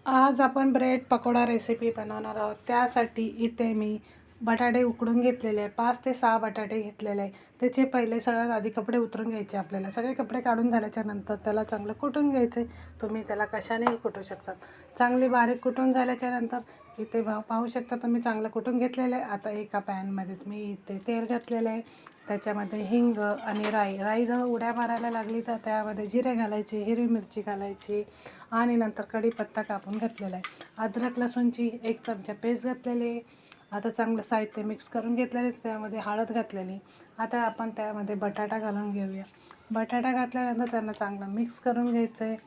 आज आपण bread pakoda recipe बनवणार आहोत. त्यासाठी इथे मी बटाटे उकडून घेतलेले आहे. 5 ते 6 बटाटे घेतलेले आहे. त्याचे पहिले सगळ्यात आधी कपडे उतरून घ्यायचे आपल्याला. सगळे कपडे काढून झाल्याच्या नंतर त्याला चांगलं कुटून घ्यायचे. तुम्ही त्याला कशानेही कुटू शकतात. चांगली बारीक कुटून झाल्याच्या नंतर इथे पाहू शकता तुम्ही चांगलं कुटून घेतलेलं आहे. आता एका पॅनमध्ये मी इथे तेल घातलेलं आहे. त्याच्यामध्ये हिंग आणि राई जर उड्या मारायला लागली तर त्यामध्ये जिरे घालायचे, हिरवी मिरची घालायची आणि नंतर कढीपत्ता कापून घातलेला आहे. अद्रक लसूणची 1 चमचा पेस्ट घातलेली आहे. आता चांगलं साहित्य मिक्स करून घेतलेले. त्यामध्ये हळद घातलेली. आता आपण त्यामध्ये बटाटा घालून घेऊया. बटाटा घातल्यानंतर त्यांना चांगलं मिक्स करून घ्यायचं आहे.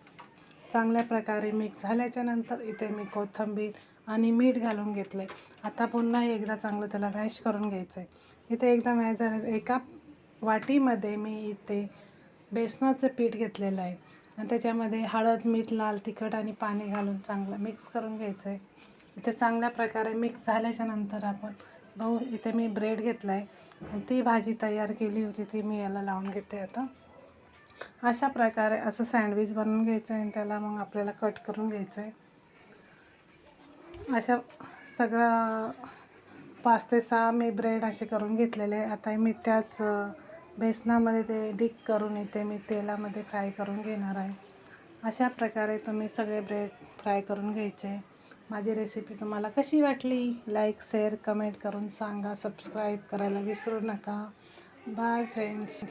चांगल्या प्रकारे मिक्स झाल्याच्या नंतर इथे मी कोथिंबीर आणि मीठ घालून घेतलं आहे. आता पुन्हा एकदा चांगलं त्याला मॅश करून घ्यायचं आहे. इथे एकदा मॅश झालं. एका वाटीमध्ये मी इथे बेसनाचं पीठ घेतलेलं आहे आणि त्याच्यामध्ये हळद, मीठ, लाल तिखट आणि पाणी घालून चांगलं मिक्स करून घ्यायचं आहे. इथे चांगल्या प्रकारे मिक्स झाल्याच्या नंतर आपण इथे मी ब्रेड घेतला आहे आणि ती भाजी तयार केली होती ती मी याला लावून घेते. आता अशा प्रकारे असं सँडविच बनवून घ्यायचं आहे आणि त्याला मग आपल्याला कट करून घ्यायचं आहे. अशा सगळं 5 ते 6 मी ब्रेड असे करून घेतलेले आहे. आता मी त्याच बेसनामध्ये ते डिप करून इथे मी तेलामध्ये फ्राय करून घेणार आहे. अशा प्रकारे तुम्ही सगळे ब्रेड फ्राय करून घ्यायचे. माझी रेसिपी तुम्हाला कशी वाटली? लाईक, शेअर, कमेंट करून सांगा. सबस्क्राईब करायला विसरू नका. Bye friends.